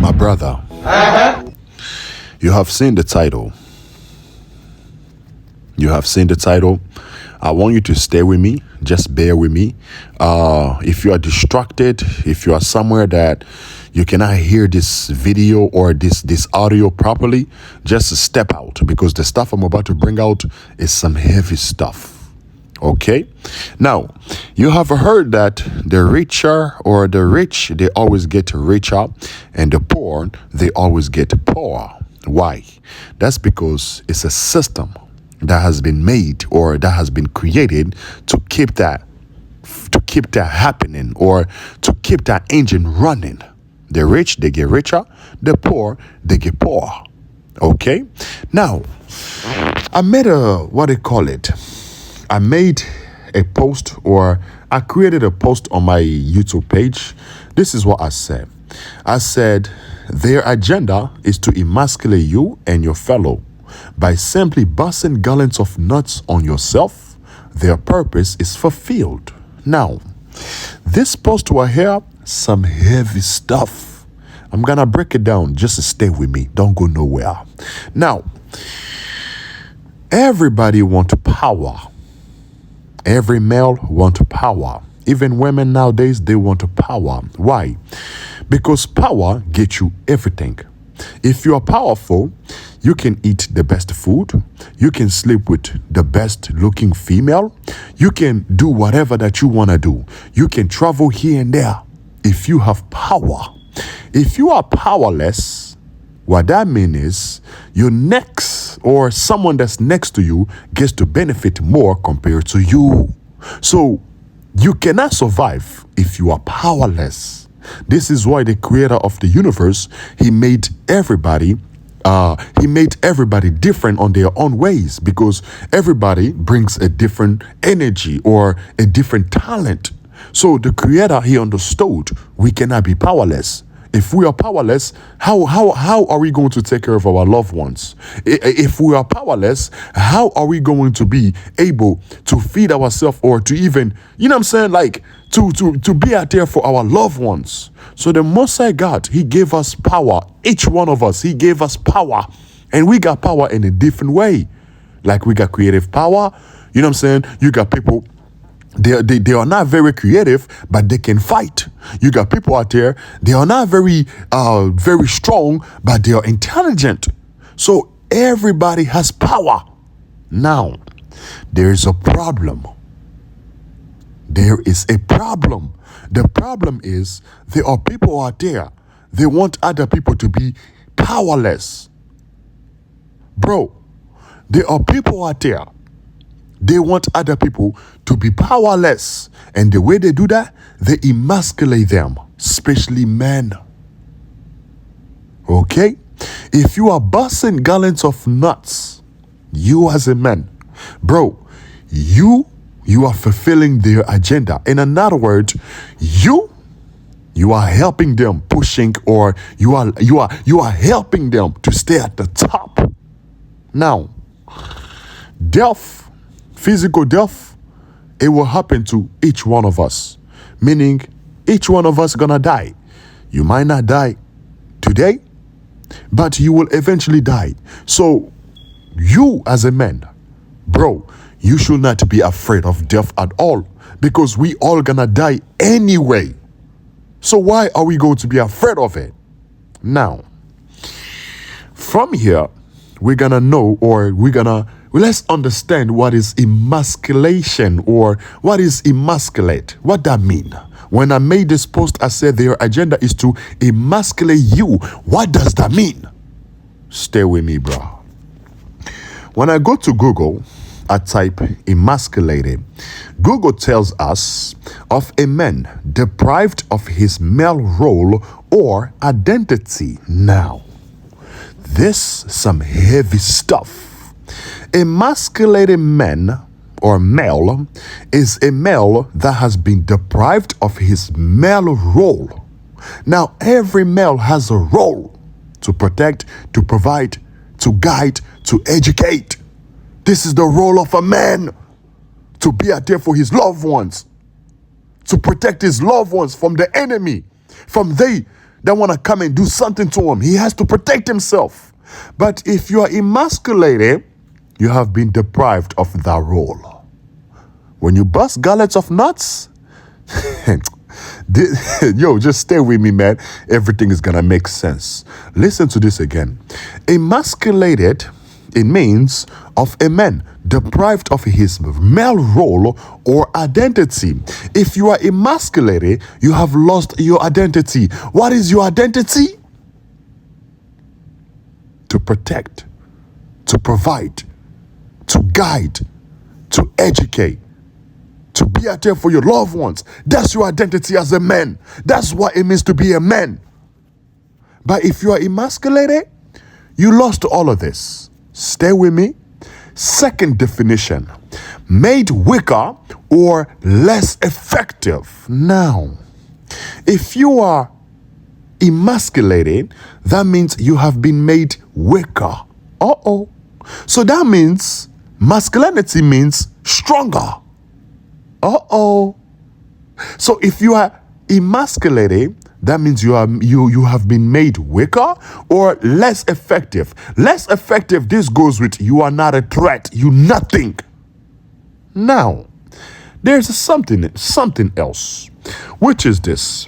My brother, you have seen the title. You have seen the title. I want you to stay with me. Just bear with me. If you are distracted, if you are somewhere that you cannot hear this video or this audio properly, just step out, because the stuff I'm about to bring out is some heavy stuff. Okay? Now, you have heard that the richer or the rich, they always get richer, and the poor, they always get poorer. Why? That's because it's a system that has been made or that has been created to keep that happening, or to keep that engine running. The rich, they get richer. The poor, they get poorer. Okay? Now, I made I made a post, or I created a post on my YouTube page. This is what I said. I said, their agenda is to emasculate you and your fellow. By simply busting gallons of nuts on yourself, their purpose is fulfilled. Now, this post will have some heavy stuff. I'm gonna break it down. Just stay with me. Don't go nowhere. Now, everybody wants power. Every male wants power. Even women nowadays, they want power. Why? Because power gets you everything. If you are powerful, you can eat the best food. You can sleep with the best looking female. You can do whatever that you want to do. You can travel here and there if you have power. If you are powerless, what that means is your next, or someone that's next to you, gets to benefit more compared to you. So you cannot survive if you are powerless. This is why the creator of the universe, he made everybody different on their own ways, because everybody brings a different energy or a different talent. So the creator, he understood we cannot be powerless. If we are powerless, how are we going to take care of our loved ones? If we are powerless, how are we going to be able to feed ourselves, or to even, you know what I'm saying, like to be out there for our loved ones? So the Most High God, he gave us power. Each one of us, he gave us power, and we got power in a different way. Like we got creative power. You know what I'm saying? You got people, they are not very creative, but they can fight. You got people out there, they are not very strong, but they are intelligent. So everybody has power. Now, there is a problem. There is a problem. The problem is there are people out there, they want other people to be powerless. Bro, there are people out there, they want other people to be powerless. And the way they do that, they emasculate them, especially men. Okay? If you are busting gallons of nuts, you as a man, bro, you are fulfilling their agenda. In another word, you are helping them pushing, or you are helping them to stay at the top. Now, physical death, it will happen to each one of us. Meaning, each one of us gonna die. You might not die today, but you will eventually die. So, you as a man, bro, you should not be afraid of death at all, because we all gonna die anyway. So why are we going to be afraid of it? Now, from here, we're gonna know, or let's understand what is emasculation, or what is emasculate. What that mean? When I made this post, I said their agenda is to emasculate you. What does that mean? Stay with me, bro. When I go to Google, I type emasculated. Google tells us of a man deprived of his male role or identity. Now, this some heavy stuff. Emasculated man or male is a male that has been deprived of his male role. Now, every male has a role to protect, to provide, to guide, to educate. This is the role of a man, to be out there for his loved ones, to protect his loved ones from the enemy, from they that want to come and do something to him. He has to protect himself. But if you are emasculated, you have been deprived of that role. When you bust gallets of nuts, yo, just stay with me, man. Everything is gonna make sense. Listen to this again. Emasculated, it means of a man deprived of his male role or identity. If you are emasculated, you have lost your identity. What is your identity? To protect, to provide, to guide, to educate, to be out there for your loved ones. That's your identity as a man. That's what it means to be a man. But if you are emasculated, you lost all of this. Stay with me. Second definition, made weaker or less effective. Now, if you are emasculated, that means you have been made weaker. So that means masculinity means stronger. So if you are emasculated, that means you have been made weaker or less effective. Less effective, this goes with you are not a threat, you nothing. Now, there's something else, which is this.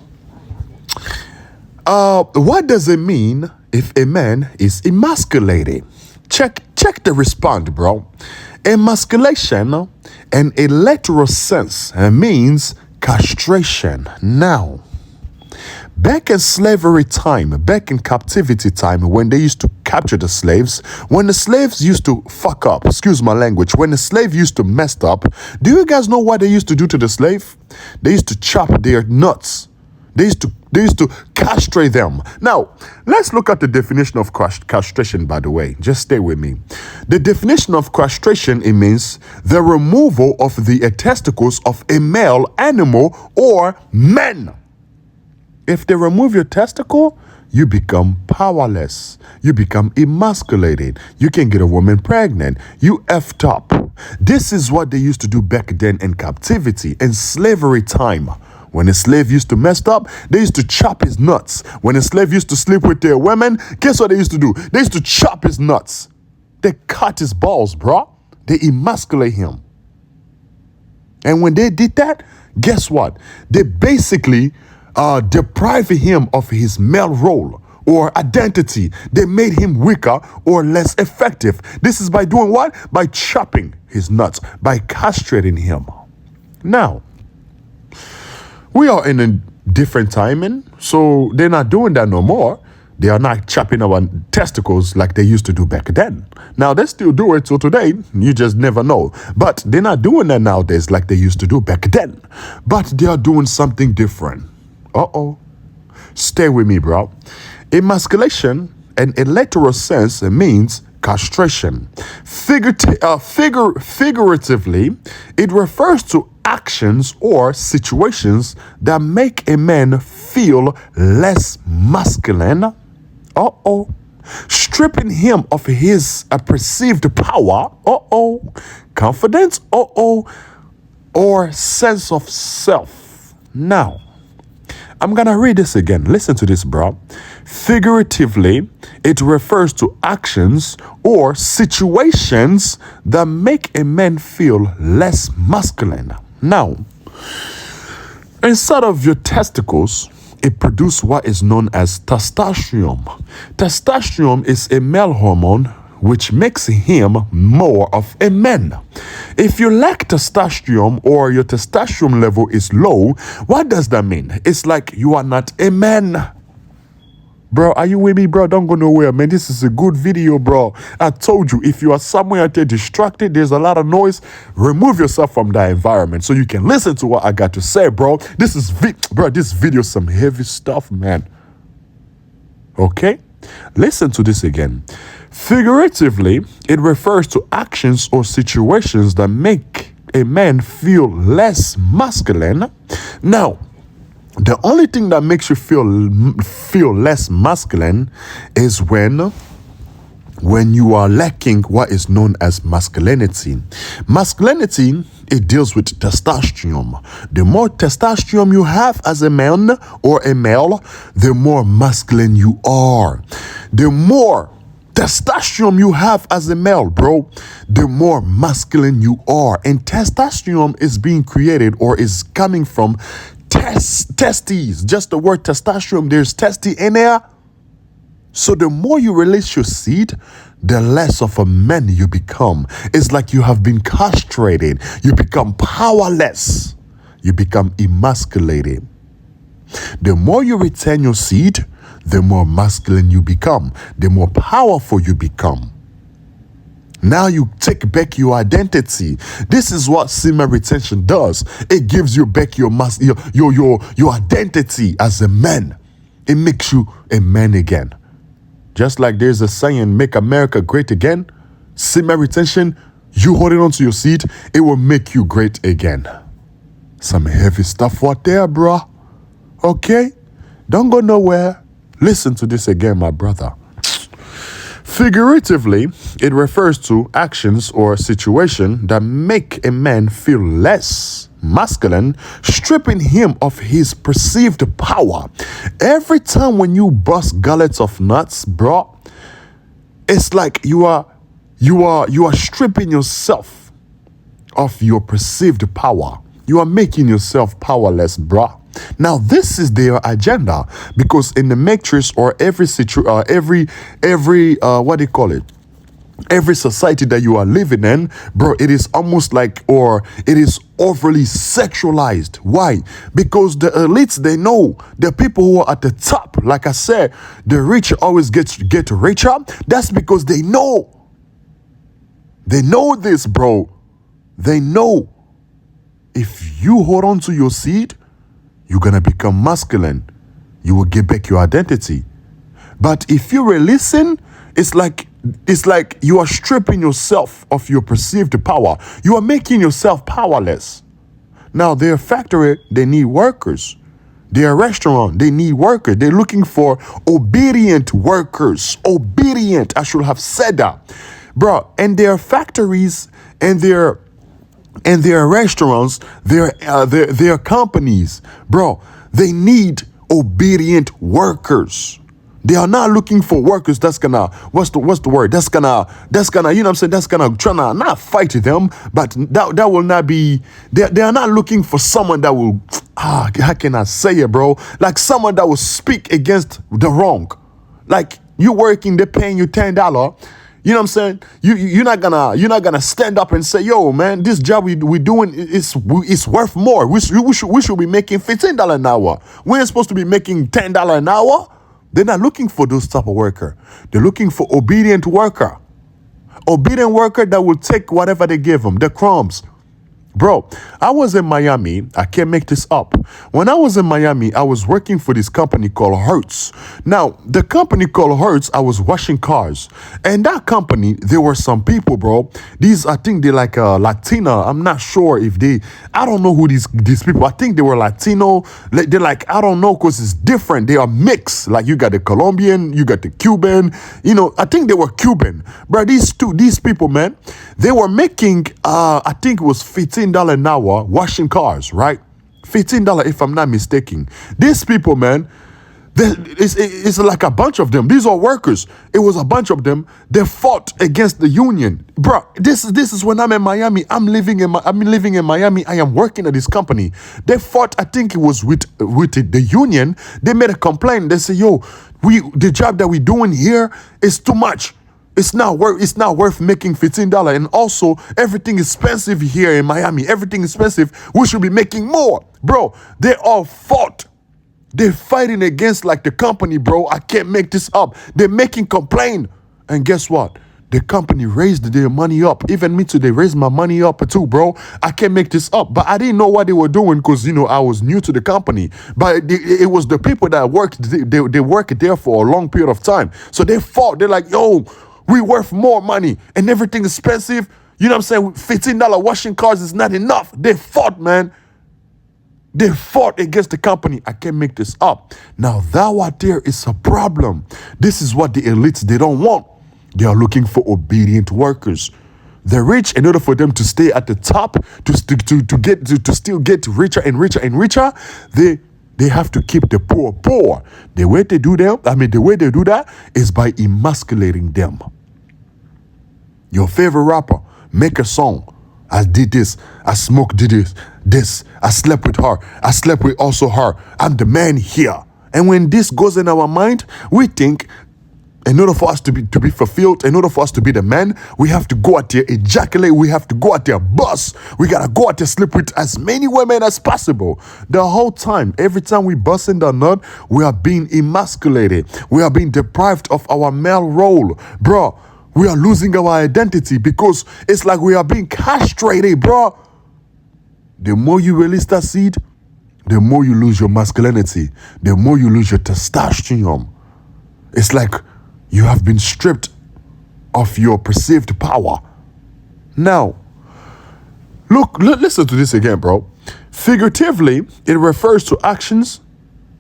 What does it mean if a man is emasculated? Check the response, bro. Emasculation in a literal sense means castration. Now, back in slavery time, back in captivity time, when they used to capture the slaves, when the slaves used to fuck up, excuse my language, when the slave used to mess up, do you guys know what they used to do to the slave? They used to chop their nuts. They used to castrate them. Now, let's look at the definition of castration, by the way. Just stay with me. The definition of castration, it means the removal of the testicles of a male animal or man. If they remove your testicle, you become powerless. You become emasculated. You can get a woman pregnant. You effed up. This is what they used to do back then in captivity, in slavery time. When a slave used to mess up, they used to chop his nuts. When a slave used to sleep with their women, guess what they used to do? They used to chop his nuts. They cut his balls, bro. They emasculate him. And when they did that, guess what? They basically deprived him of his male role or identity. They made him weaker or less effective. This is by doing what? By chopping his nuts, by castrating him. Now, we are in a different timing, so they're not doing that no more. They are not chopping our testicles like they used to do back then. Now, they still do it till today. You just never know. But they're not doing that nowadays like they used to do back then. But they are doing something different. Stay with me, bro. Emasculation, in a literal sense, it means castration. Figuratively, it refers to actions or situations that make a man feel less masculine. Stripping him of his perceived power. Confidence. Or sense of self. Now, I'm gonna read this again. Listen to this, bro. Figuratively, it refers to actions or situations that make a man feel less masculine. Now, inside of your testicles, it produces what is known as testosterone. Testosterone is a male hormone which makes him more of a man. If you lack testosterone or your testosterone level is low, what does that mean? It's like you are not a man. Bro, are you with me, bro? Don't go nowhere, man. This is a good video, bro. I told you, if you are somewhere out there distracted, there's a lot of noise, remove yourself from that environment so you can listen to what I got to say, bro. This video is some heavy stuff, man. Okay? Listen to this again. Figuratively, it refers to actions or situations that make a man feel less masculine. Now, the only thing that makes you feel less masculine is when you are lacking what is known as masculinity. Masculinity it deals with testosterone. The more testosterone you have as a man or a male, the more masculine you are. The more testosterone you have as a male, bro, the more masculine you are. And testosterone is being created or is coming from testes. Just the word testosterone, there's testy in there. So the more you release your seed, the less of a man you become. It's like you have been castrated. You become powerless. You become emasculated. The more you retain your seed, the more masculine you become, the more powerful you become. Now you take back your identity. This is what semen retention does. It gives you back your identity as a man. It makes you a man again. Just like there's a saying, make America great again. Semen retention, you holding on to your seed, it will make you great again. Some heavy stuff out there, bruh. Okay? Don't go nowhere. Listen to this again, my brother. Figuratively, it refers to actions or situation that make a man feel less masculine, stripping him of his perceived power. Every time when you bust gallets of nuts, bro, it's like you are stripping yourself of your perceived power. You are making yourself powerless, bro. Now this is their agenda, because in the matrix or every what do you call it? Every society that you are living in, bro, it is almost like, or it is overly sexualized. Why? Because the elites, they know the people who are at the top, like I said, the rich always get richer. That's because they know this, bro. They know if you hold on to your seed, you're gonna become masculine. You will get back your identity. But if you're releasing, it's like you are stripping yourself of your perceived power. You are making yourself powerless. Now, their factory, they need workers. Their restaurant, they need workers. They're looking for obedient workers. Obedient, I should have said that. Bro, and their factories and their restaurants, their companies, bro, they need obedient workers. They are not looking for workers that's gonna, what's the word? That's gonna, you know what I'm saying? That's gonna try to not fight them, but that will not be, they are not looking for someone that will, how can I say it, bro? Like someone that will speak against the wrong. Like you working, they're paying you $10. You know what I'm saying? You're not gonna stand up and say, yo, man, this job we doing is worth more. We should be making $15 an hour. We ain't supposed to be making $10 an hour. They're not looking for those type of worker. They're looking for obedient worker. Obedient worker that will take whatever they give them, the crumbs. Bro, I was in Miami. I can't make this up. When I was in Miami, I was working for this company called Hertz. Now, the company called Hertz, I was washing cars. And that company, there were some people, bro. These, I think they're like Latina. I'm not sure if I don't know who these people, I think they were Latino. They're like, I don't know, because it's different. They are mixed. Like you got the Colombian, you got the Cuban. You know, I think they were Cuban. Bro, these people, man, they were making, I think it was $15 an hour washing cars, right? $15 if I'm not mistaken. These people, man, it's like a bunch of them. These are workers. It was a bunch of them. They fought against the union, bro. This is when I'm in Miami. I'm living in Miami. I am working at this company. They fought. I think it was with the union. They made a complaint. They say, yo, the job that we're doing here is too much. It's not worth making $15. And also, everything is expensive here in Miami. Everything is expensive. We should be making more. Bro, they all fought. They're fighting against like the company, bro. I can't make this up. They're making complaint. And guess what? The company raised their money up. Even me too, they raised my money up too, bro. I can't make this up. But I didn't know what they were doing because, you know, I was new to the company. But it was the people that worked. They worked there for a long period of time. So they fought. They're like, yo, we worth more money and everything is expensive. You know what I'm saying? $15 washing cars is not enough. They fought, man. They fought against the company. I can't make this up. Now, that right there is a problem. This is what the elites, they don't want. They are looking for obedient workers. The rich, in order for them to stay at the top, to still get richer and richer and richer, they have to keep the poor poor. The way they do that is by emasculating them. Your favorite rapper make a song. I did this. I smoked this. I slept with her. I slept with also her. I'm the man here. And when this goes in our mind, we think, in order for us to be fulfilled, in order for us to be the man, we have to go out there, ejaculate, we have to go out there, bust. We gotta go out there, sleep with as many women as possible. The whole time, every time we bust in the nut, we are being emasculated. We are being deprived of our male role. Bro, we are losing our identity because it's like we are being castrated, bro. The more you release that seed, the more you lose your masculinity, the more you lose your testosterone. It's like you have been stripped of your perceived power. Now, listen to this again, bro. Figuratively, it refers to actions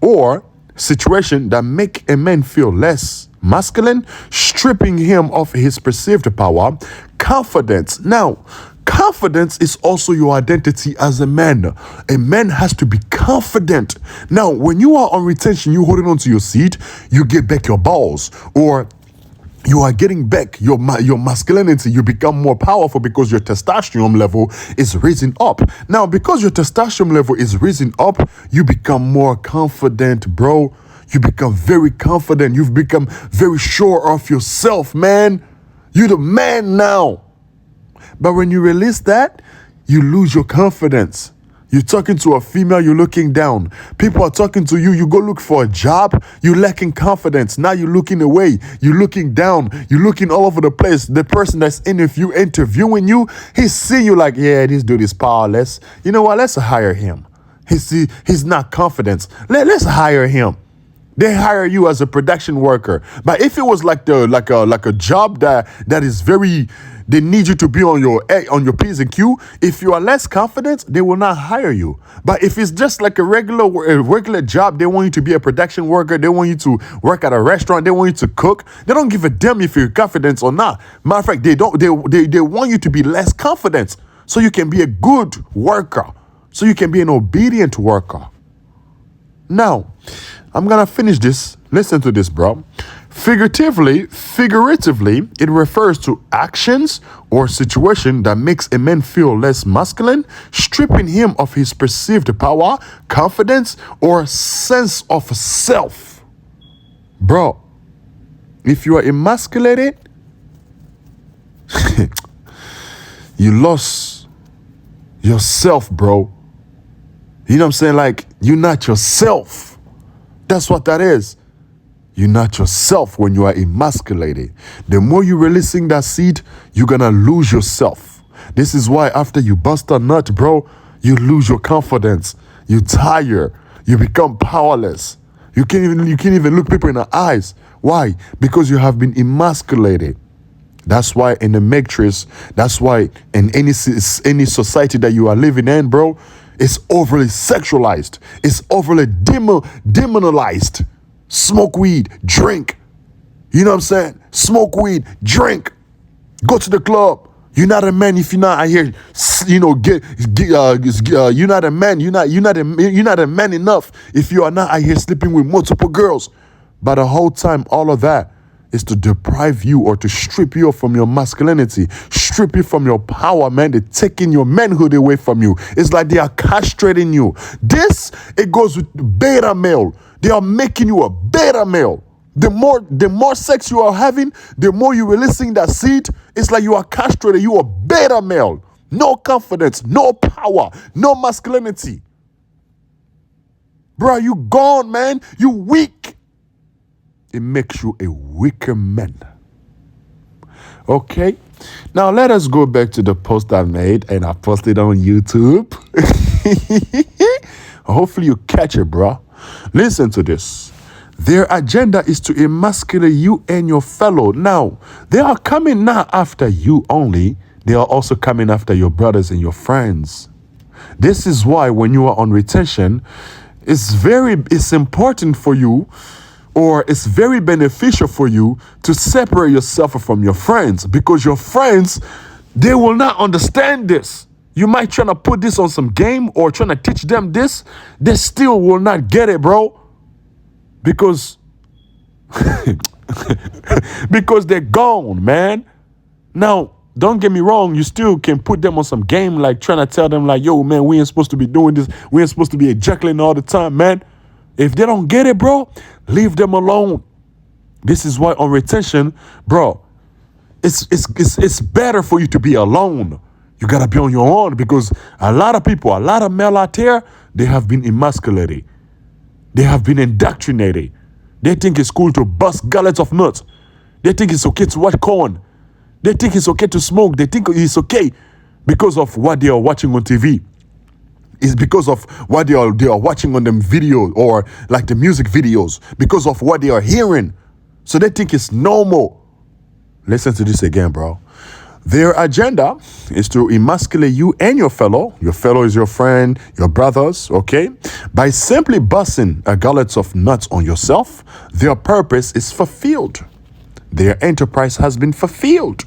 or situation that make a man feel less masculine, stripping him of his perceived power. Confidence. Now, confidence is also your identity as a man. A man has to be confident. Now, when you are on retention, you holding on to your seat, you get back your balls, or you are getting back your masculinity. You become more powerful because your testosterone level is raising up. Now, because your testosterone level is raising up, you become more confident, bro. You become very confident. You've become very sure of yourself, man. You're the man now. But when you release that, you lose your confidence. You're talking to a female, you're looking down. People are talking to you, you go look for a job, you're lacking confidence. Now you're looking away, you're looking down, you're looking all over the place. The person that's interviewing you, he's seeing you like, yeah, this dude is powerless. You know what, let's hire him. He's not confident. Let's hire him. They hire you as a production worker. But if it was like a job that is very, they need you to be on your P's and Q. If you are less confident, they will not hire you. But if it's just like a regular job, they want you to be a production worker. They want you to work at a restaurant. They want you to cook. They don't give a damn if you're confident or not. Matter of fact, they want you to be less confident so you can be a good worker, so you can be an obedient worker. Now, I'm gonna finish this. Listen to this, bro. Figuratively, it refers to actions or situation that makes a man feel less masculine, stripping him of his perceived power, confidence, or sense of self. Bro, if you are emasculated, you lost yourself, bro. You know what I'm saying? Like, you're not yourself. That's what that is. You're not yourself when you are emasculated. The more you're releasing that seed, you're gonna lose yourself. This is why after you bust a nut, bro, you lose your confidence. You tire. You become powerless. You can't even look people in the eyes. Why? Because you have been emasculated. That's why in the matrix, that's why in any society that you are living in, bro, it's overly sexualized. It's overly demonized. Smoke weed, drink. You know what I'm saying? Smoke weed, drink. Go to the club. You're not a man if you're not out here. You're not a man. You're not a man enough if you are not out here sleeping with multiple girls. But the whole time, all of that is to deprive you or to strip you from your masculinity, strip you from your power, man. They're taking your manhood away from you. It's like they are castrating you. It goes with beta male. They are making you a beta male. The more sex you are having, the more you're releasing that seed. It's like you are castrated. You are beta male. No confidence, no power, no masculinity. Bro, you gone, man. You weak. It makes you a weaker man. Okay? Now let us go back to the post I made, and I posted on YouTube. Hopefully you catch it, bro. Listen to this. Their agenda is to emasculate you and your fellow. Now, they are coming not after you only. They are also coming after your brothers and your friends. This is why when you are on retention, it's important for you, or it's very beneficial for you to separate yourself from your friends, because your friends, They will not understand this. You might try to put this on some game or trying to teach them this. They still will not get it, bro. Because because they're gone, man. Now, don't get me wrong, you still can put them on some game, like trying to tell them like, yo, man, we ain't supposed to be doing this. We ain't supposed to be ejaculating all the time, man. If they don't get it, bro, leave them alone. This is why on retention, bro, it's better for you to be alone. You gotta be on your own, because a lot of people, a lot of male out there, they have been emasculated. They have been indoctrinated. They think it's cool to bust gallons of nuts. They think it's okay to watch corn. They think it's okay to smoke. They think it's okay because of what they are watching on TV. It's because of what they are watching on them videos, or like the music videos, because of what they are hearing. So they think it's normal. Listen to this again, bro. Their agenda is to emasculate you and your fellow. Your fellow is your friend, your brothers, okay? By simply busting a gullet of nuts on yourself, their purpose is fulfilled. Their enterprise has been fulfilled.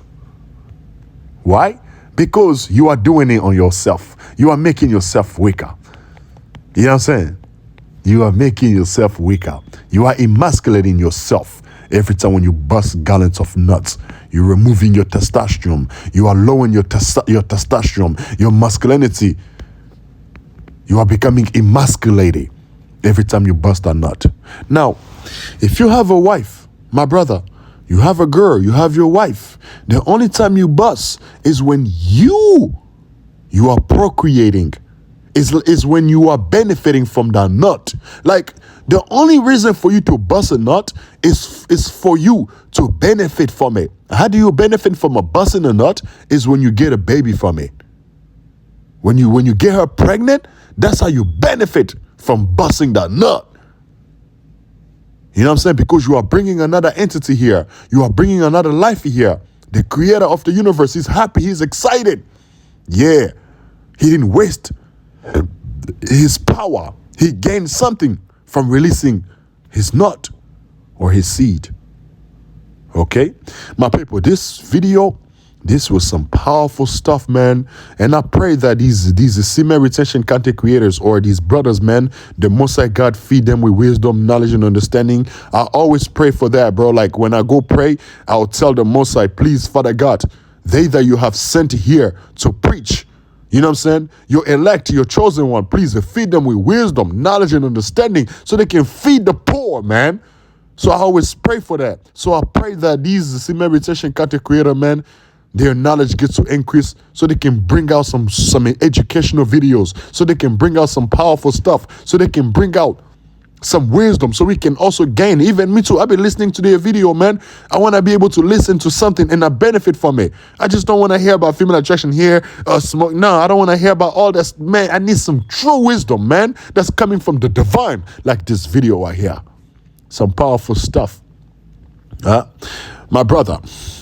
Why? Because you are doing it on yourself. You are making yourself weaker. You know what I'm saying? You are making yourself weaker. You are emasculating yourself. Every time when you bust gallons of nuts, you're removing your testosterone. You are lowering your testosterone, your masculinity. You are becoming emasculated every time you bust a nut. Now, if you have a wife, my brother, you have a girl, you have your wife, the only time you bust is when you are procreating. Is when you are benefiting from that nut. Like, the only reason for you to bust a nut is for you to benefit from it. How do you benefit from a busting a nut? Is when you get a baby from it. When you get her pregnant, that's how you benefit from busting that nut. You know what I'm saying? Because you are bringing another entity here. You are bringing another life here. The creator of the universe is happy. He's excited. Yeah. He didn't waste his power. He gained something from releasing his nut or his seed. Okay? My people, this video, this was some powerful stuff, man. And I pray that these semen retention content creators, or these brothers, man, the Most High God feed them with wisdom, knowledge, and understanding. I always pray for that, bro. Like, when I go pray, I'll tell the Most High, please, Father God, they that you have sent here to preach, you know what I'm saying? Your elect, your chosen one, please feed them with wisdom, knowledge, and understanding so they can feed the poor, man. So I always pray for that. So I pray that these semen retention content creator, man, their knowledge gets to increase so they can bring out some educational videos, so they can bring out some powerful stuff, so they can bring out some wisdom, so we can also gain. Even me too, I've been listening to their video, man. I want to be able to listen to something and I benefit from it. I just don't want to hear about female attraction here, smoke. No, I don't want to hear about all this, man. I need some true wisdom, man, that's coming from the divine, like this video right here. Some powerful stuff. My brother,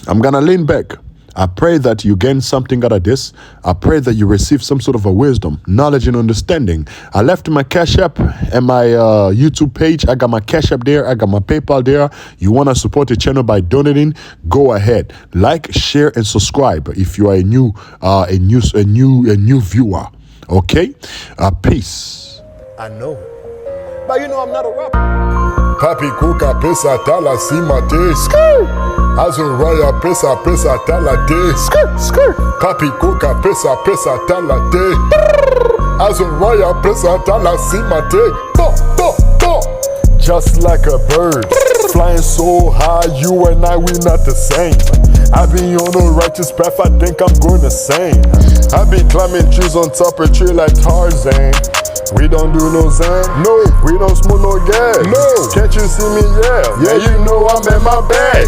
I'm gonna lean back. I pray that you gain something out of this. I pray that you receive some sort of a wisdom, knowledge, and understanding. I left my Cash App and my YouTube page. I got my Cash App there. I got my PayPal there. You want to support the channel by donating? Go ahead. Like, share, and subscribe if you are a new viewer. Okay? Peace. I know. But you know I'm not a rapper. Papi kuka pesa tala simate. Azuraya pesa tala de. Papi kuka pesa tala de. Azuraya pesa tala simate. Just like a bird, flying so high, you and I, we not the same. I be on a righteous path, I think I'm going insane. I be climbing trees on top of a tree like Tarzan. We don't do no Zan, no, we don't smoke no gas. No, can't you see me? Yeah, you know I'm in my bag.